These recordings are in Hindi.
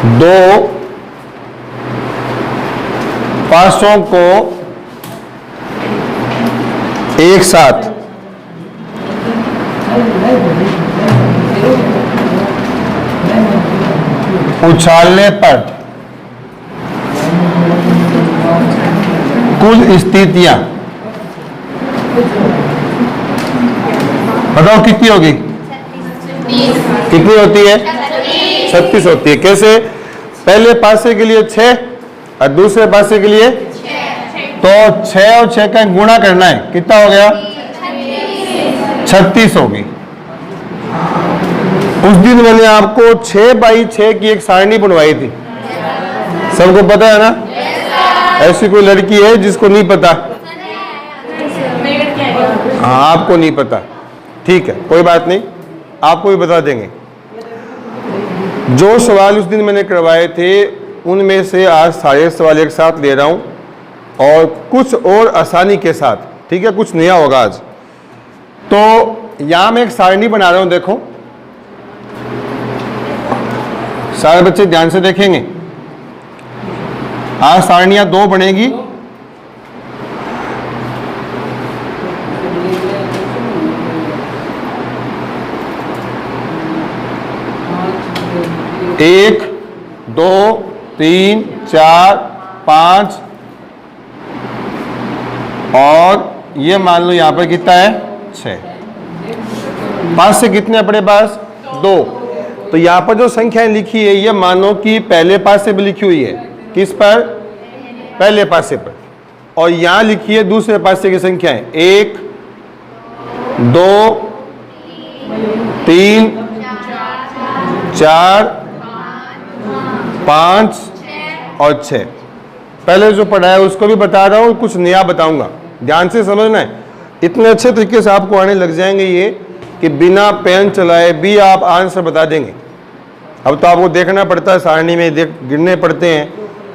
दो पासों को एक साथ उछालने पर कुल स्थितियां बताओ कितनी होगी? कितनी होती है? 36 होती है। कैसे? पहले पासे के लिए 6 और दूसरे पासे के लिए तो 6 और 6 का गुणा करना है। कितना हो गया? 36 होगी। उस दिन मैंने आपको 6 बाई 6 की एक सारणी बनवाई थी, सबको पता है ना? ऐसी कोई लड़की है जिसको नहीं पता? हाँ, आपको नहीं पता, ठीक है, कोई बात नहीं, आपको भी बता देंगे। जो सवाल उस दिन मैंने करवाए थे उनमें से आज सारे सवाल एक साथ ले रहा हूं और कुछ और आसानी के साथ, ठीक है, कुछ नया होगा आज। तो यहां मैं एक सारणी बना रहा हूं, देखो सारे बच्चे ध्यान से देखेंगे। आज सारणियां 2 बनेगी। एक, 2, 3, 4, 5 और ये मान लो यहां पर कितना है? 6। 5 से कितने अपने पास? 2। तो यहां पर जो संख्याएं लिखी है ये मानो कि पहले पासे पर लिखी हुई है। किस पर? पहले पासे पर। और यहां लिखी है दूसरे पासे की संख्याएं 1, 2, 3, 4, 5 और 6। पहले जो पढ़ा है उसको भी बता रहा हूं, कुछ नया बताऊंगा, ध्यान से समझना है। इतने अच्छे तरीके से आपको आने लग जाएंगे ये कि बिना पेन चलाए भी आप आंसर बता देंगे। अब तो आपको देखना पड़ता है, सारणी में गिनने पड़ते हैं,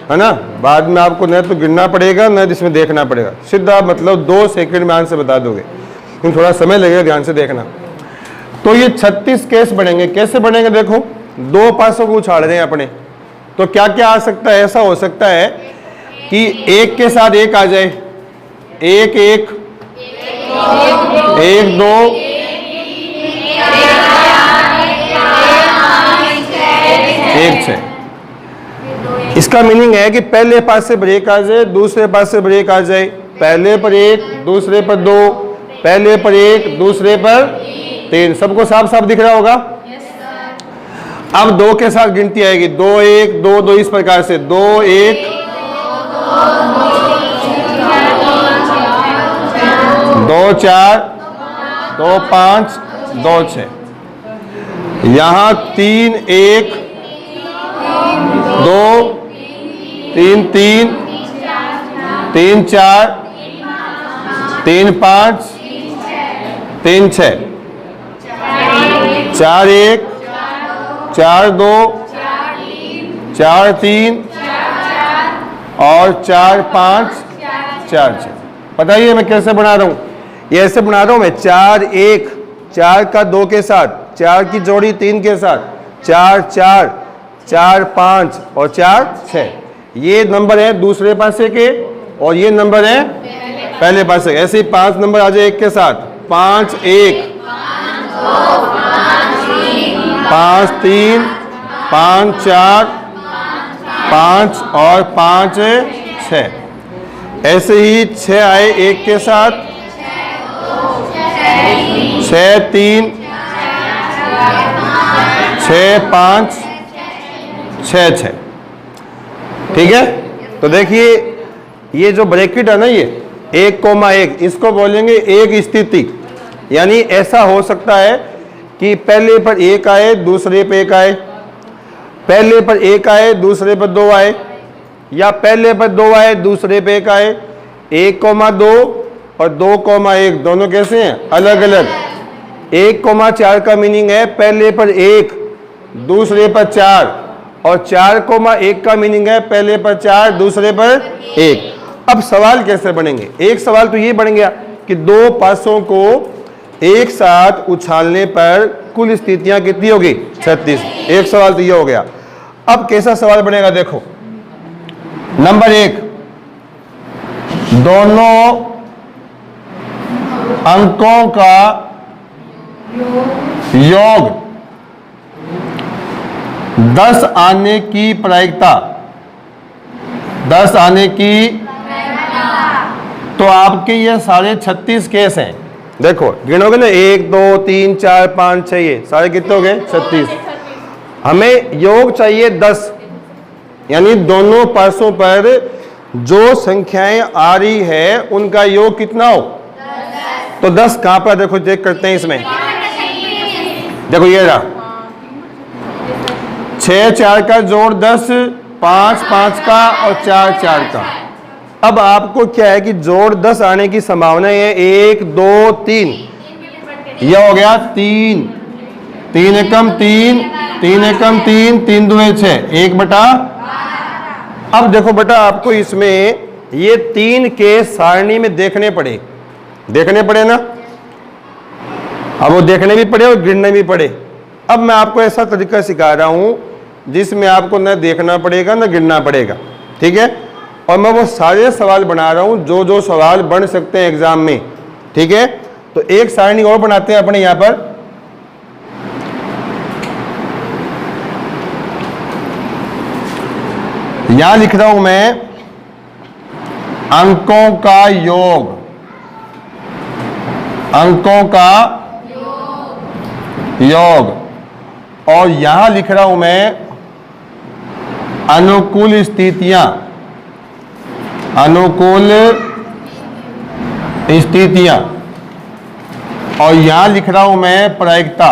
है ना? बाद में आपको न तो गिनना पड़ेगा न इसमें देखना पड़ेगा, सीधा मतलब 2 सेकंड में आंसर बता दोगे, लेकिन थोड़ा समय लगेगा, ध्यान से देखना। तो ये 36 केस बनेंगे। कैसे बनेंगे? देखो, 2 पासों को उछाल रहे हैं अपने, तो क्या क्या आ सकता है? ऐसा हो सकता है कि 1 के साथ 1 आ जाए, 1 1 1 2 1 6। इसका मीनिंग है कि पहले पास से ब्रेक आ जाए, दूसरे पास से ब्रेक आ जाए, पहले पर 1 दूसरे पर 2, पहले पर 1 दूसरे पर 3। सबको साफ साफ दिख रहा होगा? अब 2 के साथ गिनती आएगी, 2 1 2 2, इस प्रकार से 2 1 2 4 2 5 2 6। यहां 3 1 2 3 3 3 4 3 5 3 6 4 1 4 2 4 3 और 4 5 4 6। बताइए मैं कैसे बना रहा हूं? ये ऐसे बना रहा हूं मैं, 4 1 4 का 2 के साथ, 4 की जोड़ी 3 के साथ, 4 4 4 5 और 4 6। ये नंबर है दूसरे पासे के और ये नंबर है पहले पासे। ऐसे ही 5 नंबर आ जाए 1 के साथ, 5 1 5 3 5 4 5 और 5 6। ऐसे ही 6 आए 1 के साथ, 6 3 6 5 6 6। ठीक है? तो देखिए ये जो ब्रैकेट है ना, ये 1,1 इसको बोलेंगे एक स्थिति। यानी ऐसा हो सकता है कि पहले पर 1 आए दूसरे पे 1 आए, पहले पर 1 आए दूसरे पर 2 आए, या पहले पर 2 आए दूसरे पे 1 आए। 1,2 और 2,1 दोनों कैसे हैं? अलग अलग। 1,4 का मीनिंग है पहले पर 1 दूसरे पर 4, और 4,1 का मीनिंग है पहले पर 4 दूसरे पर 1। अब सवाल कैसे बनेंगे? एक सवाल तो ये बन गया कि 2 पासों को एक साथ उछालने पर कुल स्थितियां कितनी होगी? 36। एक सवाल तो ये हो गया। अब कैसा सवाल बनेगा देखो। नंबर 1, दोनों अंकों का योग 10 आने की प्रायिकता, 10 आने की, तो आपके ये सारे 36 केस हैं। देखो गिनोगे ना, 1 2 3 4 5 6, ये सारे कितने हो गए? 36। हमें योग चाहिए 10, यानी दोनों पासों पर जो संख्याएं आ रही है उनका योग कितना हो? 10। तो 10 कहां पर? देखो चेक करते हैं इसमें। देखो ये रहा, 6 4 का जोड़ 10, 5 5 का और 4 4 का। अब आपको क्या है कि जोड़ 10 आने की संभावना है 1 2 3, यह हो गया 3, 3 एकम 3, 3 एकम 3, 3 दूने 6, 1 बटा। अब देखो बेटा, आपको इसमें ये 3 के सारणी में देखने पड़े ना। अब वो देखने भी पड़े और गिनने भी पड़े। अब मैं आपको ऐसा तरीका सिखा रहा हूं जिसमें आपको न देखना पड़ेगा न गिनना पड़ेगा, ठीक है। और मैं वो सारे सवाल बना रहा हूं जो सवाल बन सकते हैं एग्जाम में, ठीक है। तो एक सारणी और बनाते हैं अपने यहां पर। यहां लिख रहा हूं मैं अंकों का योग, अंकों का योग, और यहां लिख रहा हूं मैं अनुकूल स्थितियां, अनुकूल स्थितियां, और यहां लिख रहा हूं मैं प्रायिकता।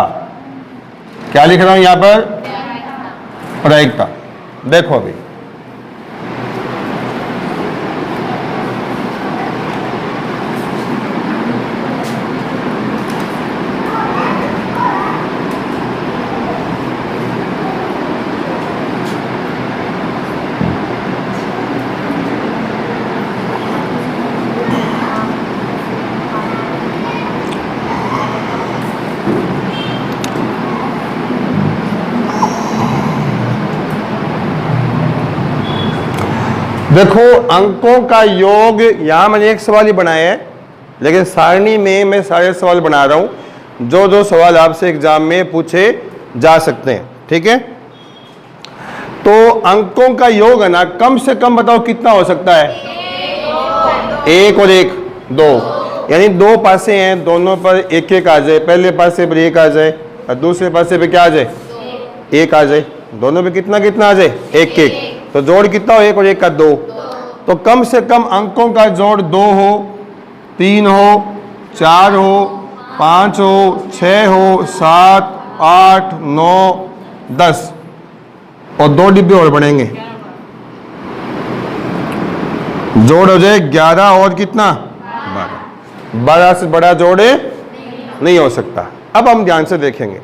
क्या लिख रहा हूं यहां पर? प्रायिकता। देखो अभी देखो, अंकों का योग, यहां मैंने एक सवाल ही बनाया है, लेकिन सारणी में मैं सारे सवाल बना रहा हूं जो सवाल आपसे एग्जाम में पूछे जा सकते हैं, ठीक है। तो अंकों का योग है ना, कम से कम बताओ कितना हो सकता है? 1 और 1 2, यानी 2 पासे हैं, दोनों पर 1 1 आ जाए। पहले पासे पर 1 आ जाए और दूसरे पासे पे क्या आ जाए? 1 आ जाए। दोनों पे कितना कितना आ जाए? 1 1। तो जोड़ कितना हो? 1 और 1 का 2। तो कम से कम अंकों का जोड़ 2 हो, 3 हो, 4 हो, 5 हो, 6 हो, 7 8 9 10, और 2 डिब्बे और बढ़ेंगे। जोड़ हो जाए 11 और कितना? 12। 12 से बड़ा जोड़े नहीं हो सकता। अब हम ध्यान से देखेंगे,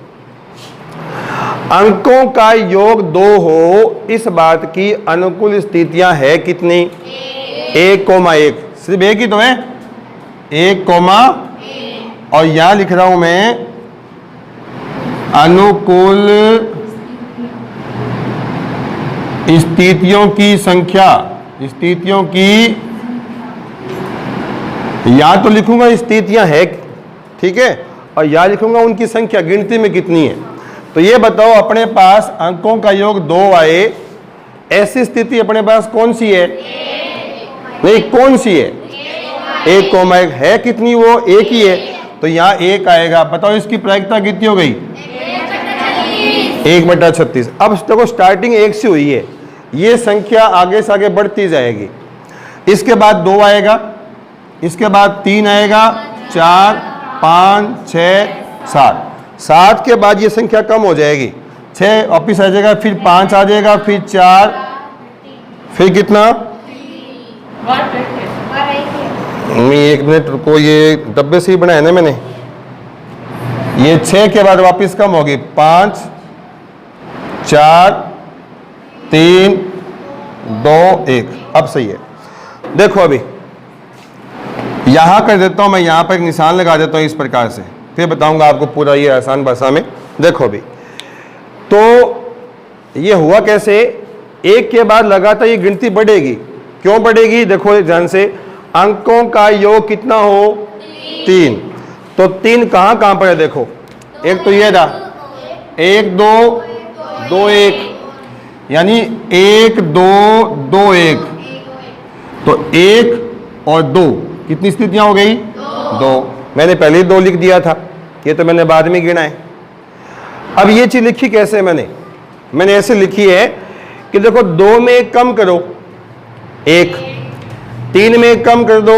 अंकों का योग 2 हो, इस बात की अनुकूल स्थितियां है कितनी? 1,1। सिर्फ एक ही तो है, 1,1। और यहां लिख रहा हूं मैं अनुकूल स्थितियों की संख्या, स्थितियों की, या तो लिखूंगा स्थितियां है, ठीक है, और या लिखूंगा उनकी संख्या गिनती में कितनी है। तो ये बताओ, अपने पास अंकों का योग 2 आए, ऐसी स्थिति अपने पास कौन सी है? नहीं, कौन सी है? 1,1 है। कितनी? वो 1 ही है। तो यहाँ 1 आएगा। बताओ इसकी प्रायिकता कितनी हो गई? 1/36। अब देखो, स्टार्टिंग 1 से हुई है, ये संख्या आगे से आगे बढ़ती जाएगी। इसके बाद 2 आएगा, इसके बाद 3 आएगा, 4 5 6 7। 7 के बाद ये संख्या कम हो जाएगी, 6 वापिस आ जाएगा, फिर 5 आ जाएगा, फिर 4, फिर कितना? 1 मिनट रुको, ये डब्बे से ही बनाया ना मैंने। ये 6 के बाद वापिस कम होगी, 5 4 3 2 1। अब सही है। देखो अभी यहां कर देता हूं मैं, यहां पर एक निशान लगा देता हूं इस प्रकार से, फिर बताऊंगा आपको पूरा ये आसान भाषा में। देखो अभी, तो ये हुआ कैसे, एक के बाद लगातार ये गिनती बढ़ेगी। क्यों बढ़ेगी, देखो ध्यान से, अंकों का योग कितना हो 3, तो 3 कहाँ कहाँ पर है, देखो एक तो ये था 1 2 2 1, यानी 1 2 2 1, तो 1 और 2 कितनी स्थितियां हो गई 2। मैंने पहले ही 2 लिख दिया था, ये तो मैंने बाद में गिना है। अब ये चीज लिखी कैसे, मैंने ऐसे लिखी है कि देखो 2 में 1 कम करो 1, 3 में 1 कम कर दो।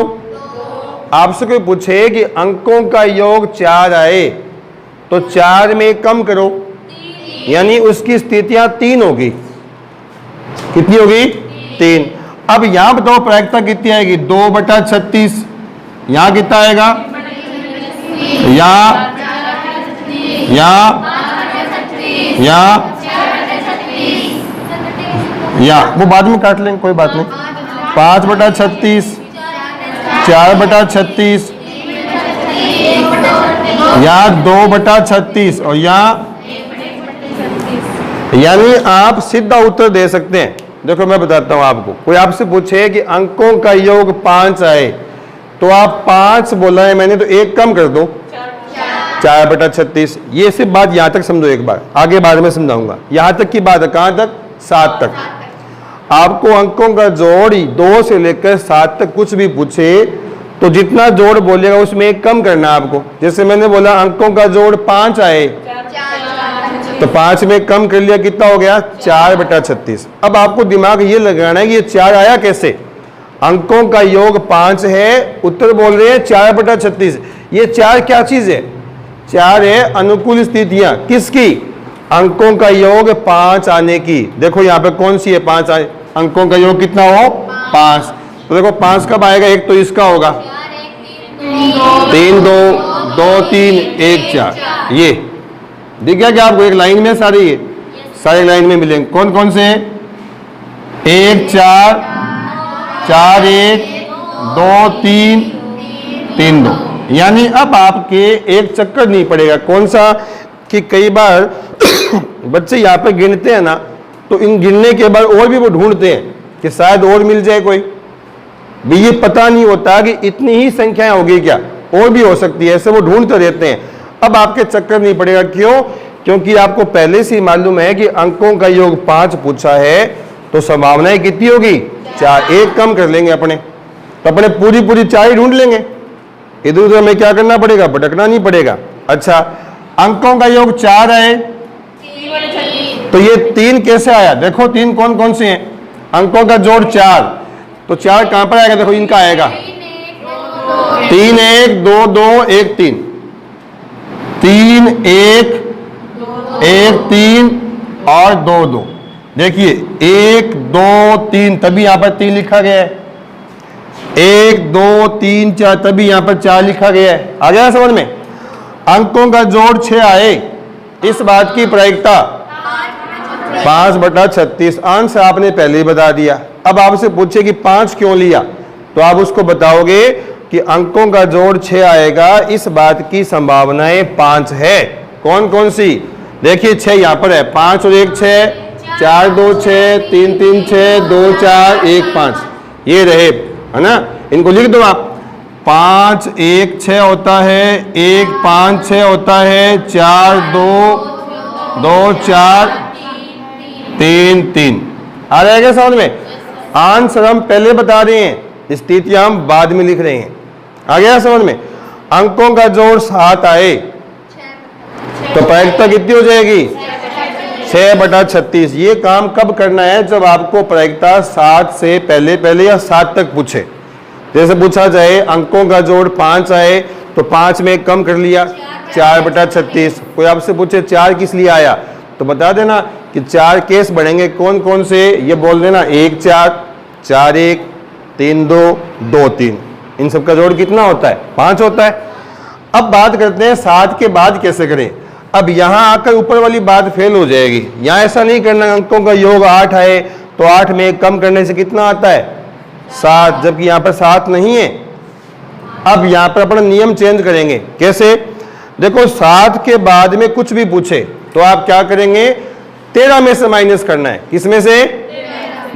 आपसे कोई पूछे कि अंकों का योग 4 आए तो 4 में 1 कम करो, यानी उसकी स्थितियां 3 होगी। कितनी होगी 3। अब यहां बताओ प्रायिकता कितनी आएगी 2/36। यहां कितना आएगा, या वो बाद में काट लेंगे, कोई बात नहीं। 5/36, 4/36, या 2/36, और यहाँ यानी आप सीधा उत्तर दे सकते हैं। देखो मैं बताता हूं आपको, कोई आपसे पूछे कि अंकों का योग 5 आए तो आप 5 बोला है मैंने, तो 1 कम कर दो 4/36। ये सिर्फ बात यहां तक समझो, एक बार आगे बाद में समझाऊंगा। यहां तक की बात है, कहां तक 7 तक। आपको अंकों का जोड़ 2 से लेकर 7 तक कुछ भी पूछे तो जितना जोड़ बोलेगा उसमें 1 कम करना है आपको। जैसे मैंने बोला अंकों का जोड़ 5 आए तो 5 में कम कर लिया, कितना हो गया 4/36। अब आपको दिमाग ये लगाना है कि ये 4 आया कैसे, अंकों का योग 5 है, उत्तर बोल रहे हैं 4/36। ये 4 क्या चीज है, 4 है अनुकूल स्थितियां, किसकी, अंकों का योग 5 आने की। देखो यहाँ पे कौन सी है 5 आए, अंकों का योग कितना हो 5, तो देखो 5 कब आएगा, एक तो इसका होगा 3 2 2 3 1 4, ये दिख गया क्या आपको, एक लाइन में सारे, ये सारे लाइन में मिलेंगे। कौन कौन से हैं, 1 4 4 1 2 3 3 2, यानी अब आपके एक चक्कर नहीं पड़ेगा। कौन सा, कि कई बार बच्चे यहाँ पे गिनते हैं ना, तो इन गिनने के बाद और भी वो ढूंढते हैं कि शायद और मिल जाए कोई भी, ये पता नहीं होता कि इतनी ही संख्याएं होगी क्या, और भी हो सकती है, ऐसे वो ढूंढते रहते हैं। अब आपके चक्कर नहीं पड़ेगा, क्यों, क्योंकि आपको पहले से ही मालूम है कि अंकों का योग 5 पूछा है, तो संभावनाएं कितनी होगी 4, 1 कम कर लेंगे अपने, तो अपने पूरी 4 ही ढूंढ लेंगे। इधर उधर में क्या करना पड़ेगा, भटकना नहीं पड़ेगा। अच्छा, अंकों का योग 4 है, तो ये 3 कैसे आया, देखो 3 कौन कौन से हैं, अंकों का जोड़ 4, तो 4 कहां पर आएगा, देखो इनका आएगा 3 1 2 2 1 3 3 1 1 3 और 2 2। देखिए 1 2 3, तभी यहां पर 3 लिखा गया है, 1 2 3 4, तभी यहां पर 4 लिखा गया है। आ गया समझ में। अंकों का जोड़ 6 आए, इस बात की प्रायिकता 5/36, आंसर आपने पहले ही बता दिया। अब आपसे पूछे कि 5 क्यों लिया, तो आप उसको बताओगे कि अंकों का जोड़ 6 आएगा, इस बात की संभावनाएं 5 है। कौन कौन सी, देखिए 6 यहां पर है, 5 और 1 6, 4 2 6, 3 3 6, 2 4 1 5, ये रहे, है ना, इनको लिख दो आप। 5 1 6 होता है, 1 5 6 होता है, 4 2 2 4 3 3। आ जाएगा समझ में। आंसर हम पहले बता रहे हैं, स्थितियां हम बाद में लिख रहे हैं। आ गया समझ में। अंकों का जोड़ 7 आए तो प्रायिकता कितनी हो जाएगी 6/36। ये काम कब करना है, जब आपको प्रायिकता 7 से पहले या 7 तक पूछे। जैसे पूछा जाए अंकों का जोड़ 5 आए तो 5 में कम कर लिया 4/36। कोई आपसे पूछे 4 किस लिए आया, तो बता देना कि 4 केस बढ़ेंगे, कौन कौन से, ये बोल देना 1 4 4 1 3 2 2 3, इन सब का जोड़ कितना होता है 5 होता है। अब बात करते हैं 7 के बाद कैसे करें। अब यहां आकर ऊपर वाली बात फेल हो जाएगी, यहां ऐसा नहीं करना, अंकों का योग 8 आए तो 8 में कम करने से कितना आता है 7, जबकि यहां पर 7 नहीं है। अब यहां पर अपना नियम चेंज करेंगे। कैसे, देखो 7 के बाद में कुछ भी पूछे तो आप क्या करेंगे, 13 में से माइनस करना है। किस में से?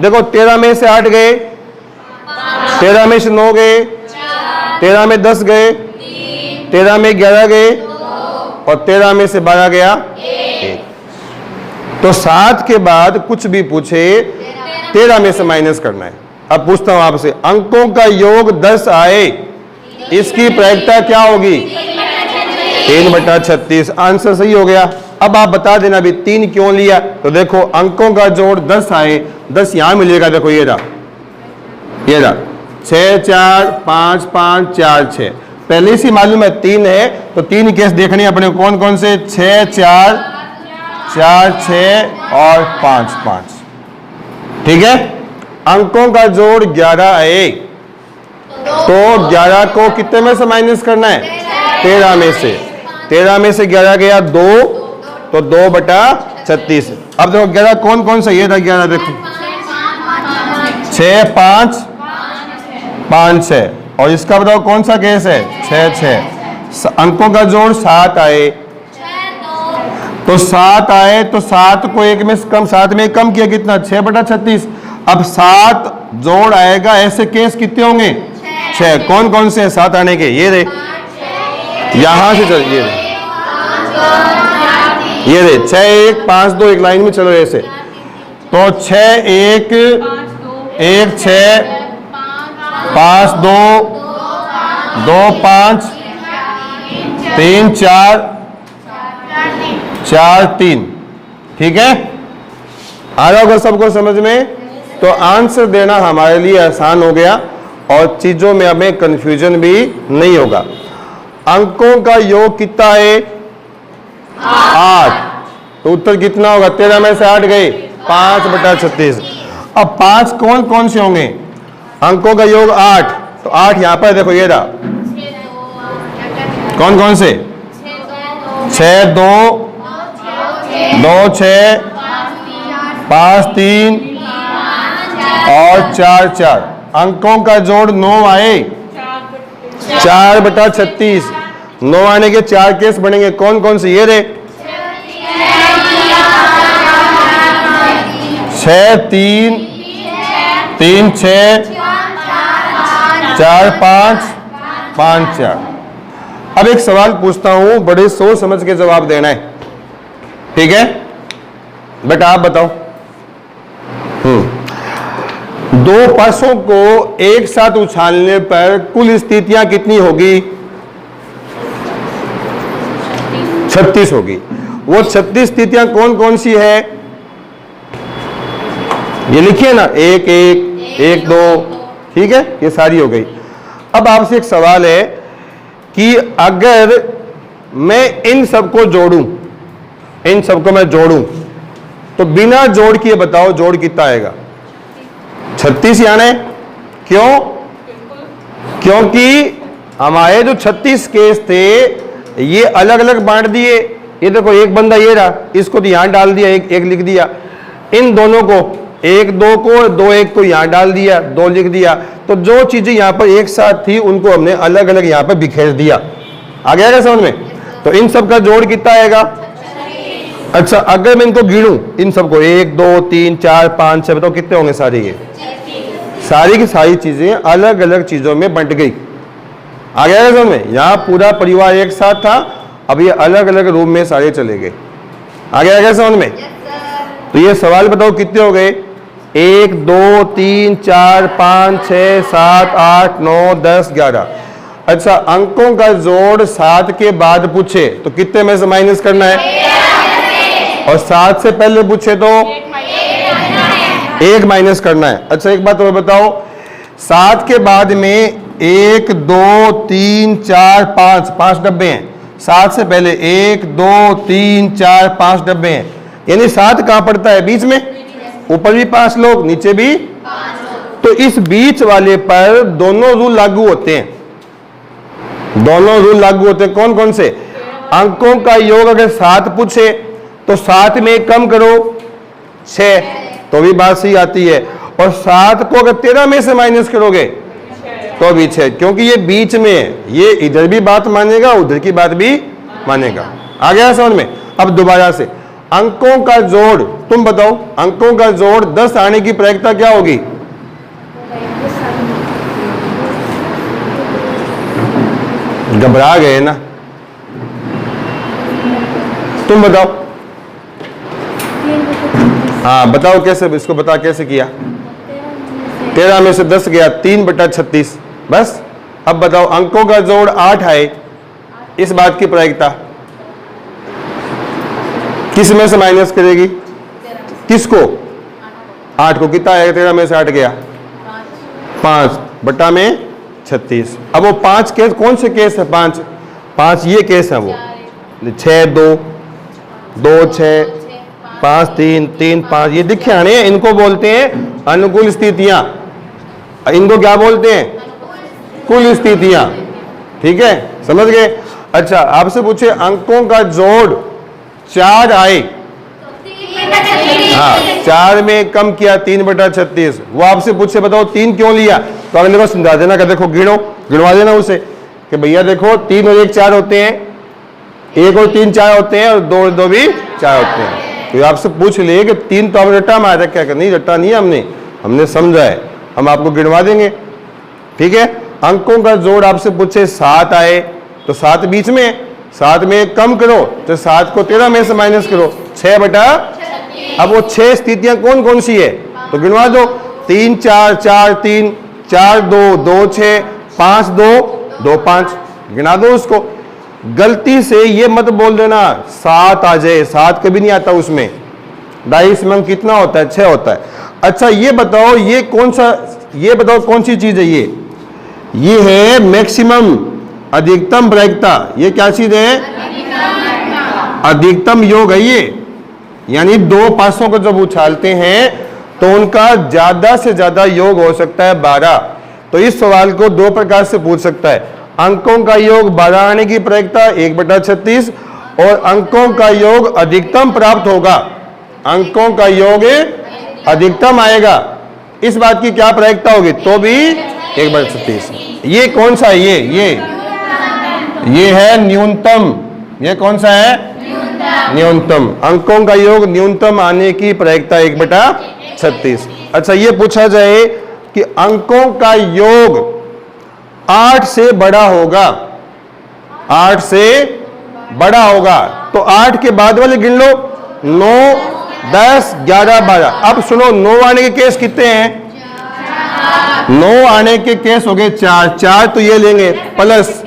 देखो 13 में से 8 गए, 13 में से 9 गए, 13 में 10 गए, 13 में 11 गए और 13 में से 12 गया 1। तो 7 के बाद कुछ भी पूछे 13 में से माइनस करना है। अब पूछता हूं आपसे, अंकों का योग 10 आए, इसकी प्रायिकता क्या होगी? 3/36। आंसर सही हो गया। अब आप बता देना भी 3 क्यों लिया? तो देखो अंकों का जोड़ 10 आए, 10 यहां मिलेगा। देखो ये रहा 6 4 5 5 4 6। पहले से मालूम है 3 है, तो 3 केस देखने अपने कौन कौन से? 6 4 4 6 और 5 5। ठीक है। अंकों का जोड़ 11 आए, तो 11 को कितने में से माइनस करना है? 13 में से। 13 में से 11 गया 2, तो 2/36। अब देखो 11 कौन कौन सा? ये था 11, देखो 6 5 5 6। और इसका बताओ कौन सा केस है? 6 6। अंकों का जोड़ 7 आए, तो 7 आए, तो 7 को 1 में कम, 7 में कम किया कितना? 6/36। अब 7 जोड़ आएगा, ऐसे केस कितने होंगे? 6। कौन कौन से 7 आने के? ये रे, यहां से चल, ये रे 6 1 5 2, एक लाइन में चलो ऐसे। तो 6 1 1 6 5 2 2 5 3 4 4 3। ठीक है, आ रहा होगा सबको समझ में? तो आंसर देना हमारे लिए आसान हो गया और चीजों में हमें कंफ्यूजन भी नहीं होगा। अंकों का योग कितना है? 8। तो उत्तर कितना होगा? 13 में से 8 गए, 5/36। अब 5 कौन कौन से होंगे? अंकों का योग 8, तो 8 यहां पर देखो, ये रहा। कौन कौन से? 6 2 2 6 5 3 और 4 4। अंकों का जोड़ 9 आए, 4/36। 9 आने के 4 केस बनेंगे। कौन कौन से? ये रे 6 3 3 6 4 5 5 4। अब एक सवाल पूछता हूं, बड़े सोच समझ के जवाब देना है। ठीक है बेटा, आप बताओ। दो पासों को एक साथ उछालने पर कुल स्थितियां कितनी होगी? 36 होगी। वो 36 स्थितियां कौन कौन सी है? ये लिखिए ना, 1 1 1 2। ठीक है, ये सारी हो गई। अब आपसे एक सवाल है कि अगर मैं इन सबको जोड़ूं, इन सबको मैं जोड़ूं, तो बिना जोड़ किए बताओ जोड़ कितना आएगा? 36 आने। क्यों? क्योंकि हमारे जो 36 केस थे ये अलग अलग बांट दिए। ये देखो एक बंदा ये रहा, इसको तो यहां डाल दिया, एक लिख दिया। इन दोनों को, 1 2 को, 2 1 को यहां डाल दिया, 2 लिख दिया। तो जो चीजें यहां पर एक साथ थी उनको हमने अलग अलग यहां पर बिखेर दिया। आ गया क्या समझ में? तो इन सब का जोड़ कितना आएगा? अच्छा, अगर मैं इनको गिनूं, इन सबको 1 2 3 4 5 6, बताओ कितने होंगे? सारे ये सारी की सारी चीजें अलग अलग चीजों में बंट गई। आ गया समझ में? यहां पूरा परिवार एक साथ था, अब ये अलग अलग रूम में सारे चले गए। आ गया क्या समझ में? तो ये सवाल बताओ कितने हो गए? 1 2 3 4 5 6 7 8 9 10 11। अच्छा, अंकों का जोड़ 7 के बाद पूछे तो कितने में से माइनस करना है? और 7 से पहले पूछे तो 1 माइनस करना है। अच्छा, एक बात और बताओ, 7 के बाद में 1 2 3 4 5 5 डब्बे हैं। 7 से पहले 1 2 3 4 5 डब्बे हैं, यानी 7 कहां पड़ता है? बीच में। ऊपर भी 5 लोग, नीचे भी 5 लोग। तो इस बीच वाले पर दोनों रूल लागू होते हैं। दोनों रूल लागू होते हैं। कौन कौन से? अंकों का योग अगर 7 पूछे तो 7 में कम करो 6, तो भी बात सही आती है। और 7 को अगर 13 में से माइनस करोगे तो भी 6, क्योंकि ये बीच में है। ये इधर भी बात मानेगा, उधर की बात भी मानेगा। आ गया समझ में? अब दोबारा से, अंकों का जोड़, तुम बताओ, अंकों का जोड़ 10 आने की प्रायिकता क्या होगी? घबरा गए ना, तुम बताओ। हाँ बताओ कैसे, इसको बता कैसे किया। 13 में से 10 गया, 3/36 बस। अब बताओ अंकों का जोड़ 8 आए, इस बात की प्रायिकता किस में से माइनस करेगी? किसको? 8 को। कितना आएगा? 13 में से 8 गया 5/36। अब वो 5 केस कौन से केस है? 5 ये केस है वो 6 2 2 6 5 3 3 5 ये दिखे आने, इनको बोलते हैं अनुकूल स्थितियां। इनको क्या बोलते हैं? कुल स्थितियां। ठीक है, समझ गए? अच्छा, आपसे पूछे अंकों का जोड़ 4 आए, हाँ 4 में कम किया 3/36, वो आपसे पूछे बताओ 3 क्यों लिया, तो अगले को समझा देना कि देखो गिनवा देना उसे कि भैया देखो 3 और 1 4 होते हैं, 1 और 3 4 होते हैं, और 2 और 2 भी 4 होते हैं। तो आपसे पूछ लिए कि 3 तो अब रट्टा मारा, क्या नहीं रट्टा नहीं है, हमने समझा है, हम आपको गिनवा देंगे। ठीक है, अंकों का जोड़ आपसे पूछे 7 आए, तो 7 बीच में, 7 में कम करो तो 7 को 13 में से माइनस करो, 6/। अब वो 6 स्थितियां कौन कौन सी है तो गिनवा दो। 3 4 4 3 4 2 2 6 5 2 2 5, गिना दो उसको। गलती से ये मत बोल देना 7 आ जाए, 7 कभी नहीं आता उसमें। 22 में कितना होता है? 6 होता है। अच्छा ये बताओ, ये कौन सा, ये बताओ कौन सी चीज है? ये है मैक्सिमम, अधिकतम प्रायिकता। ये क्या चीज है? अधिकतम योग है ये, यानी 2 पासों को जब उछालते हैं तो उनका ज्यादा से ज्यादा योग हो सकता है 12। तो इस सवाल को 2 प्रकार से पूछ सकता है। अंकों का योग 12 आने की प्रायिकता 1/36, और अंकों का योग अधिकतम प्राप्त होगा, अंकों का योग अधिकतम आएगा, इस बात की क्या प्रायिकता होगी? तो भी 1/36। ये कौन सा है? ये है न्यूनतम। ये कौन सा है? न्यूनतम। अंकों का योग न्यूनतम आने की प्रायिकता 1/36। अच्छा ये पूछा जाए कि अंकों का योग 8 से बड़ा होगा, 8 से बड़ा होगा, तो 8 के बाद वाले गिन लो, 9 10 11 12। अब सुनो, 9 आने के केस कितने हैं? 9 आने के केस हो गए 4 तो ये लेंगे प्लस,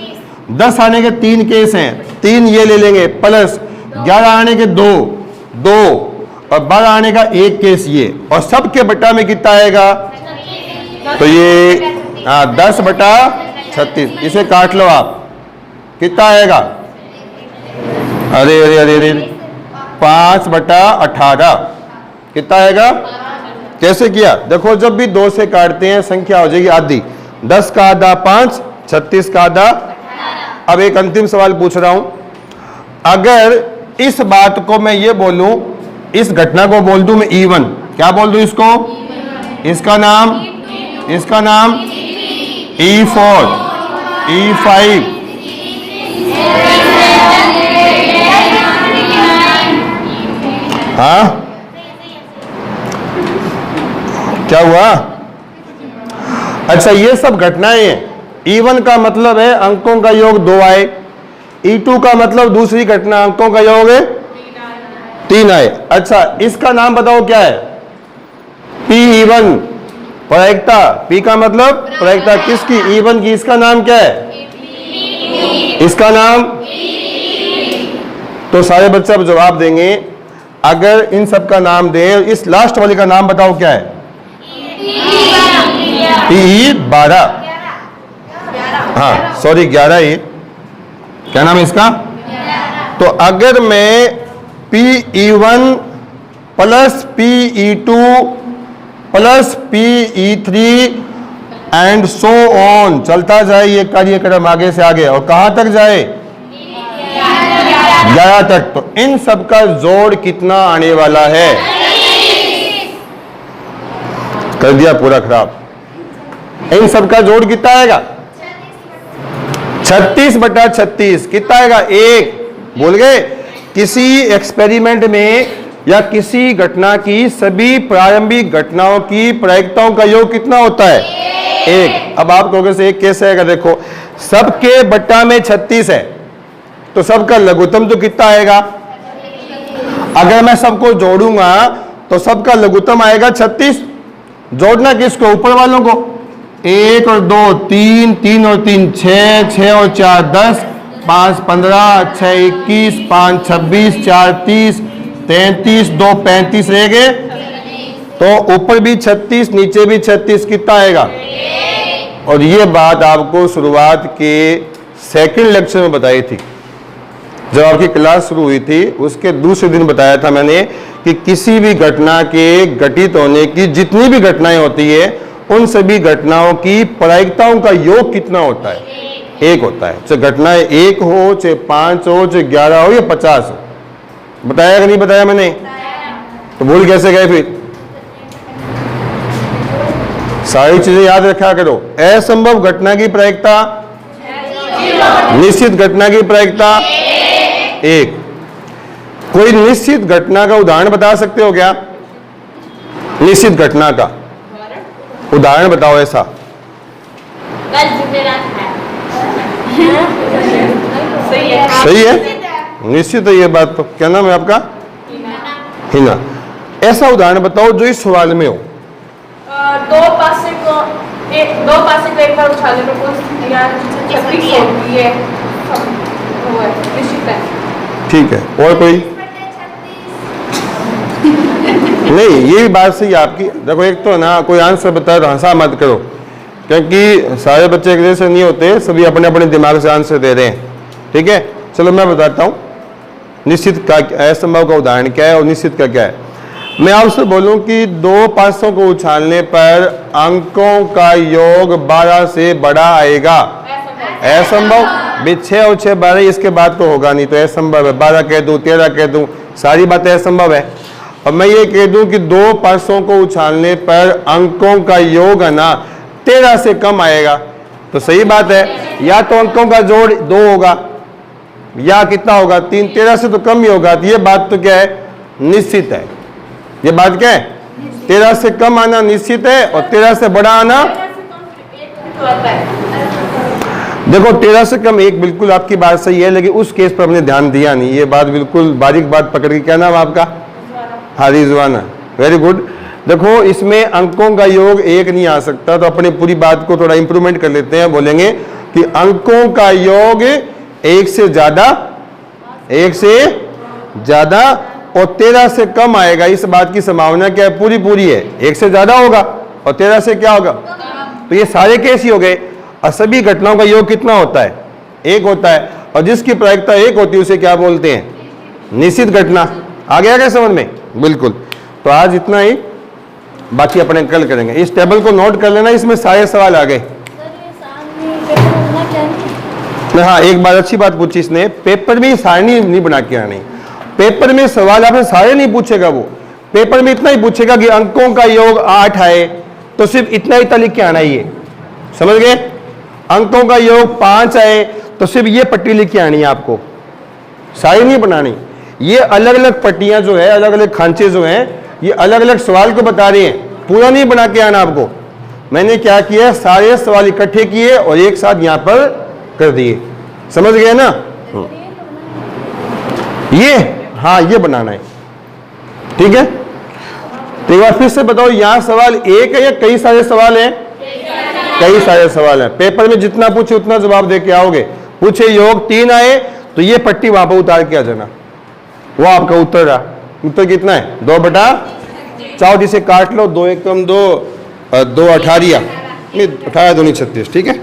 10 आने के 3 केस हैं, 3 ये ले लेंगे प्लस, 11 आने के 2 और 12 आने का 1 केस ये, और सबके बटा में कितना आएगा? तो ये 10/36। इसे काट लो आप, कितना आएगा? अरे 5/18 कितना आएगा? कैसे किया? देखो जब भी 2 से काटते हैं संख्या हो जाएगी आधी। 10 का आधा 5, 36 का आधा। अब एक अंतिम सवाल पूछ रहा हूं, अगर इस बात को मैं ये बोलूं, इस घटना को बोल दूं मैं E1, क्या बोल दूं इसको? इसका नाम E4 E5 हाँ क्या हुआ? अच्छा ये सब घटनाएं हैं। E1 का मतलब है अंकों का योग 2 आए, E2 का मतलब दूसरी घटना अंकों का योग 3 आए। अच्छा इसका नाम बताओ क्या है? P1 प्रायिकता। P का मतलब प्रायिकता किसकी? E1 की। इसका नाम क्या है? इसका नाम, तो सारे बच्चे अब जवाब देंगे। अगर इन सब का नाम दें, इस लास्ट वाले का नाम बताओ क्या है? P12। हाँ सॉरी 11 ही, क्या नाम है इसका? तो अगर मैं Pe1 plus Pe2 plus Pe3 and so on चलता जाए ये कार्यक्रम आगे से आगे, और कहां तक जाए? 11 तक। तो इन सब का जोड़ कितना आने वाला है? कर दिया पूरा खराब। इन सब का जोड़ कितना आएगा? 36/36। कितना आएगा? 1 बोल गए। किसी एक्सपेरिमेंट में या किसी घटना की सभी प्रारंभिक घटनाओं की प्रायिकताओं का योग कितना होता है? एक। अब आप कहोगे से एक कैसे आएगा? देखो, सबके बट्टा में 36 है, तो सबका लघुत्तम तो कितना आएगा? अगर मैं सबको जोड़ूंगा तो सबका लघुत्तम आएगा 36। जोड़ना किसको? ऊपर वालों को। 1 और 2 3, 3 और 3 6, 6 और 4 10, 5 15, 6 21, 5 26, 4 30, 33, 2 35 रह गए। तो ऊपर भी 36, नीचे भी 36, कितना आएगा? और ये बात आपको शुरुआत के सेकंड लेक्चर में बताई थी, जब आपकी क्लास शुरू हुई थी उसके दूसरे दिन बताया था मैंने कि किसी भी घटना के घटित होने की जितनी भी घटनाएं होती है उन सभी घटनाओं की प्रायिकताओं का योग कितना होता है? एक होता है। चाहे घटनाएं 1 हो, चाहे 5 हो, चाहे 11 हो या 50 हो। बताया कि नहीं बताया मैंने? तो भूल कैसे गए फिर? सारी चीजें याद रखा करो। असंभव घटना की प्रायिकता, निश्चित घटना की प्रायिकता 1। कोई निश्चित घटना का उदाहरण बता सकते हो क्या? निश्चित घटना का उदाहरण बताओ ऐसा। सही है, निश्चित है ये बात। तो क्या नाम है आपका? हिना। ऐसा उदाहरण बताओ जो इस सवाल में हो। दो पासे को एक बार उछालने पर कोई या 36 होती है, वो है निश्चित है। ठीक है, और कोई? नहीं, ये भी बात सही है आपकी। देखो, एक तो ना कोई आंसर बताए तो हंसा मत करो, क्योंकि सारे बच्चे एक जैसे नहीं होते, सभी अपने अपने दिमाग से आंसर दे रहे हैं। ठीक है, चलो मैं बताता हूँ निश्चित का असंभव का उदाहरण क्या है और निश्चित का क्या है। मैं आपसे बोलूं कि 2 पासों को उछालने पर अंकों का योग 12 से बड़ा आएगा। असंभव। 6 और 6 12, इसके बाद तो होगा नहीं, तो असंभव है। 12 कह दूं, 13 कह दूं, सारी बातें असंभव है। और मैं ये कह दूं कि 2 पासों को उछालने पर अंकों का योग है ना 13 से कम आएगा, तो सही बात है। या तो अंकों का जोड़ 2 होगा या कितना होगा 3, 13 से तो कम ही होगा। तो ये बात तो क्या है? निश्चित है। ये बात क्या है? 13 से कम आना निश्चित है और 13 से बड़ा आना। देखो, 13 से कम 1, बिल्कुल आपकी बात सही है, लेकिन उस केस पर हमने ध्यान दिया नहीं। ये बात बिल्कुल बारीक बात पकड़ के। क्या नाम आपका? हाँ, रिजवाना। Very good. देखो, इसमें अंकों का योग 1 नहीं आ सकता, तो अपनी पूरी बात को थोड़ा इंप्रूवमेंट कर लेते हैं। बोलेंगे कि अंकों का योग 1 से ज्यादा, 1 से ज्यादा और 13 से कम आएगा। इस बात की संभावना क्या है? पूरी पूरी है। 1 से ज्यादा होगा और 13 से क्या होगा? तो ये सारे केस ही हो गए। और सभी घटनाओं का योग कितना होता है? 1 होता है। और जिसकी प्रायिकता 1 होती है उसे क्या बोलते हैं? निश्चित घटना। आ गया क्या समझ में? बिल्कुल। तो आज इतना ही, बाकी अपने कल करेंगे। इस टेबल को नोट कर लेना, इसमें सारे सवाल आ गए। हाँ, एक बात अच्छी बात पूछी इसने, पेपर में सारणी नहीं बना के आनी। पेपर में सवाल आपसे सारे नहीं पूछेगा, वो पेपर में इतना ही पूछेगा कि अंकों का योग 8 आए, तो सिर्फ इतना ही लिख के आना ही है। समझ गए? अंकों का योग 5 आए तो सिर्फ ये पट्टी लिख के आनी है आपको, सारी नहीं बनानी। ये अलग अलग पट्टियां जो है, अलग अलग खांचे जो हैं, ये अलग अलग सवाल को बता रहे हैं, पूरा नहीं बना के आना आपको। मैंने क्या किया, सारे सवाल इकट्ठे किए और एक साथ यहां पर कर दिए। समझ गए ना? ये, हाँ, ये बनाना है। ठीक है, तो एक बार फिर से बताओ, यहां सवाल एक है या कई सारे सवाल हैं? कई सारे सवाल हैं। पेपर में जितना पूछे उतना जवाब दे के आओगे। पूछे योग 3 आए तो ये पट्टी वहां पर उतार के आ जाना, वो आपका उत्तर रहा। उत्तर कितना है? 2/, चाहो जिसे काट लो, 2 × 1 = 2, 2 18, नहीं 18 2 36। ठीक है।